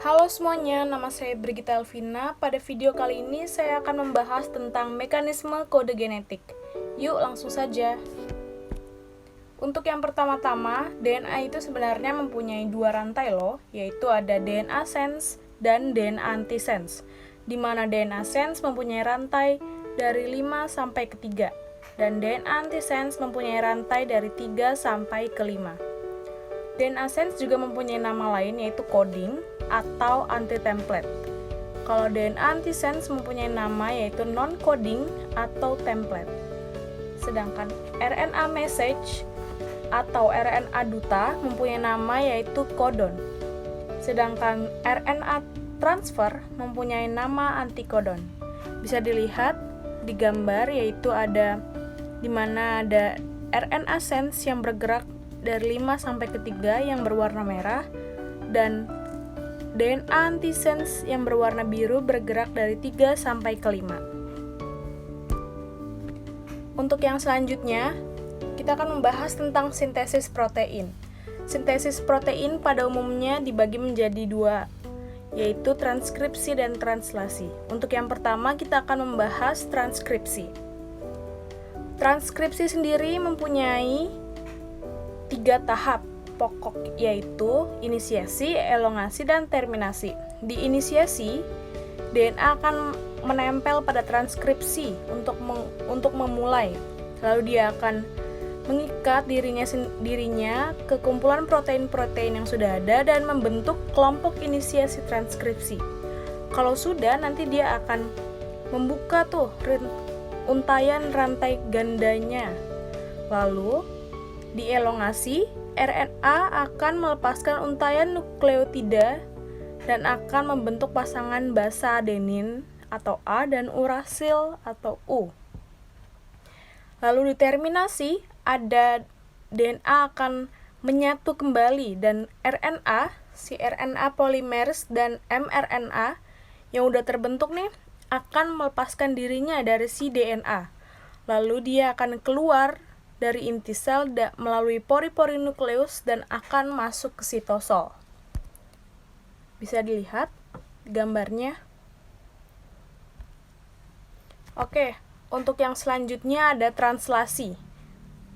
Halo semuanya, nama saya Brigita Elvina. Pada video kali ini saya akan membahas tentang mekanisme kode genetik. Yuk langsung saja. Untuk yang pertama-tama, DNA itu sebenarnya mempunyai dua rantai loh, yaitu ada DNA sense dan DNA antisense, di mana DNA sense mempunyai rantai dari 5 sampai ke 3, dan DNA antisense mempunyai rantai dari 3 sampai ke 5. DNA sense juga mempunyai nama lain yaitu coding atau anti-template. Kalau DNA antisense mempunyai nama yaitu non-coding atau template. Sedangkan RNA message atau RNA duta mempunyai nama yaitu codon. Sedangkan RNA transfer mempunyai nama antikodon. Bisa dilihat di gambar yaitu ada di mana ada RNA sense yang bergerak dari 5 sampai ke 3 yang berwarna merah dan DNA antisense yang berwarna biru bergerak dari 3 sampai ke 5. Untuk yang selanjutnya, kita akan membahas tentang sintesis protein. Sintesis protein pada umumnya dibagi menjadi dua, yaitu transkripsi dan translasi. Untuk yang pertama, kita akan membahas transkripsi. Transkripsi sendiri mempunyai 3 tahap pokok, yaitu inisiasi, elongasi, dan terminasi. Di inisiasi, DNA akan menempel pada transkripsi untuk memulai. Lalu dia akan mengikat dirinya ke kumpulan protein-protein yang sudah ada dan membentuk kelompok inisiasi transkripsi. Kalau sudah, nanti dia akan membuka untayan rantai gandanya. Lalu di elongasi, RNA akan melepaskan untayan nukleotida dan akan membentuk pasangan basa adenin atau A dan urasil atau U. Lalu di terminasi, ada DNA akan menyatu kembali dan RNA, si RNA polimers dan mRNA yang udah terbentuk nih akan melepaskan dirinya dari si DNA. Lalu dia akan keluar dari inti sel melalui pori-pori nukleus dan akan masuk ke sitosol. Bisa dilihat gambarnya. Oke, untuk yang selanjutnya ada translasi.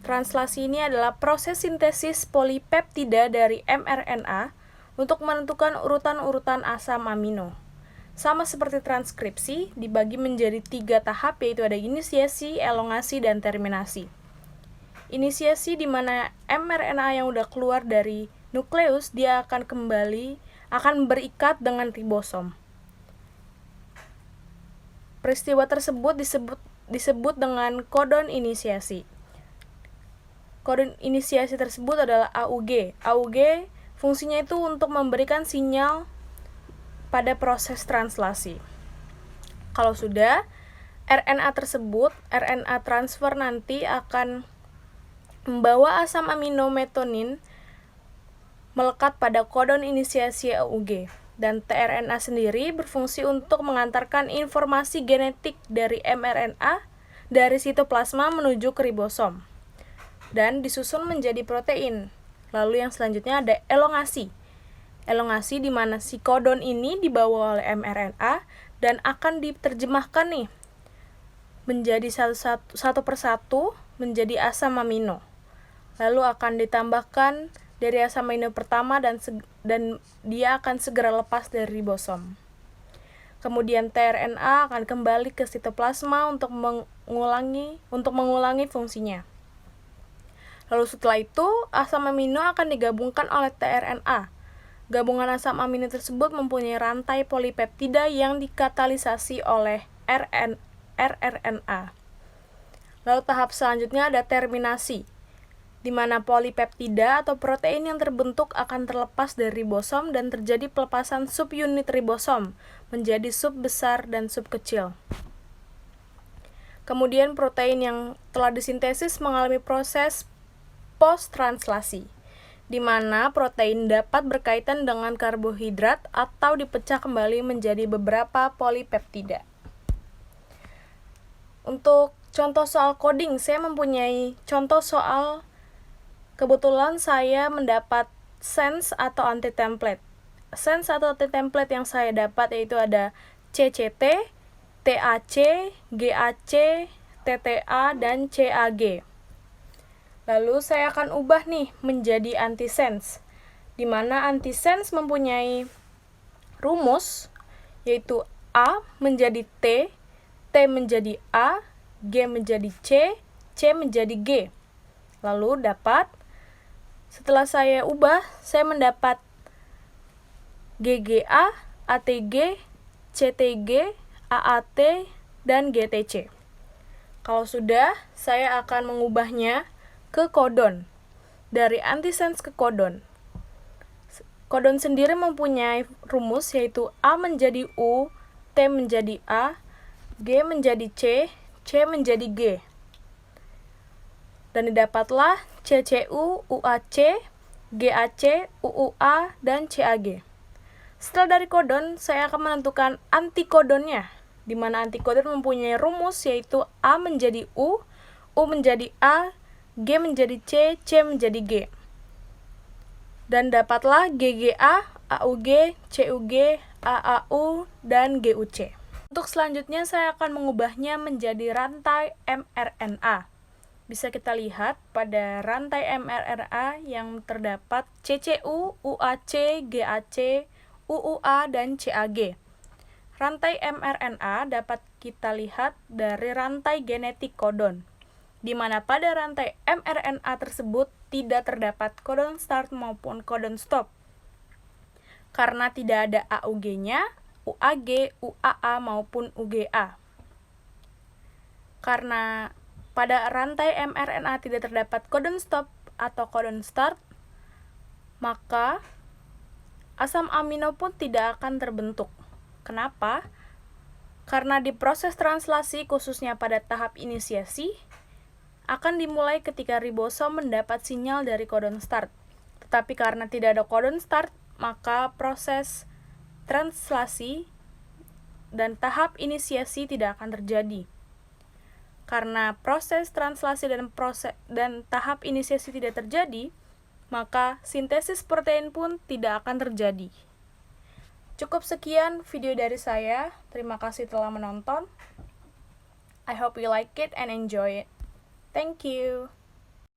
Translasi ini adalah proses sintesis polipeptida dari mRNA untuk menentukan urutan-urutan asam amino. Sama seperti transkripsi, dibagi menjadi 3 tahap, yaitu ada inisiasi, elongasi, dan terminasi. Inisiasi di mana mRNA yang udah keluar dari nukleus, dia akan berikat dengan ribosom. Peristiwa tersebut disebut dengan kodon inisiasi. Kodon inisiasi tersebut adalah AUG. AUG fungsinya itu untuk memberikan sinyal pada proses translasi. Kalau sudah, RNA transfer nanti akan membawa asam amino metonin melekat pada kodon inisiasi AUG, dan tRNA sendiri berfungsi untuk mengantarkan informasi genetik dari mRNA dari sitoplasma menuju ke ribosom dan disusun menjadi protein. Lalu yang selanjutnya ada elongasi. Elongasi di mana si kodon ini dibawa oleh mRNA dan akan diterjemahkan nih menjadi satu persatu menjadi asam amino. Lalu akan ditambahkan dari asam amino pertama dan dia akan segera lepas dari ribosom. Kemudian tRNA akan kembali ke sitoplasma untuk mengulangi fungsinya. Lalu setelah itu, asam amino akan digabungkan oleh tRNA. Gabungan asam amino tersebut mempunyai rantai polipeptida yang dikatalisasi oleh rRNA. Lalu tahap selanjutnya ada terminasi, di mana polipeptida atau protein yang terbentuk akan terlepas dari ribosom dan terjadi pelepasan subunit ribosom menjadi sub besar dan sub kecil. Kemudian protein yang telah disintesis mengalami proses post-translasi, di mana protein dapat berkaitan dengan karbohidrat atau dipecah kembali menjadi beberapa polipeptida. Untuk contoh soal coding, saya mempunyai contoh soal kebetulan saya mendapat sense atau anti-template. sense atau template yang saya dapat yaitu ada CCT, TAC, GAC, TTA, dan CAG. Lalu saya akan ubah nih menjadi antisense, di mana antisense mempunyai rumus yaitu A menjadi T, T menjadi A, G menjadi C, C menjadi G. Lalu setelah saya ubah, saya mendapat GGA, ATG, CTG, AAT, dan GTC. Kalau sudah, saya akan mengubahnya ke kodon. Dari antisense ke kodon. Kodon sendiri mempunyai rumus yaitu A menjadi U, T menjadi A, G menjadi C, C menjadi G. Dan didapatlah CCU, UAC, GAC, UUA, dan CAG. Setelah dari kodon, saya akan menentukan antikodonnya, di mana antikodon mempunyai rumus yaitu A menjadi U menjadi A, G menjadi C, C menjadi G. Dan dapatlah GGA, AUG, CUG, AAU, dan GUC. Untuk selanjutnya, saya akan mengubahnya menjadi rantai mRNA. Bisa kita lihat pada rantai mRNA yang terdapat CCU, UAC, GAC, UUA, dan CAG. Rantai mRNA dapat kita lihat dari rantai genetik kodon, di mana pada rantai mRNA tersebut tidak terdapat kodon start maupun kodon stop. Karena tidak ada AUG-nya, UAG, UAA, maupun UGA. Karena pada rantai mRNA tidak terdapat kodon stop atau kodon start, maka asam amino pun tidak akan terbentuk. Kenapa? Karena di proses translasi, khususnya pada tahap inisiasi, akan dimulai ketika ribosom mendapat sinyal dari kodon start. Tetapi karena tidak ada kodon start, maka proses translasi dan tahap inisiasi tidak akan terjadi. Karena proses translasi dan tahap inisiasi tidak terjadi, maka sintesis protein pun tidak akan terjadi. Cukup sekian video dari saya. Terima kasih telah menonton. I hope you like it and enjoy it. Thank you.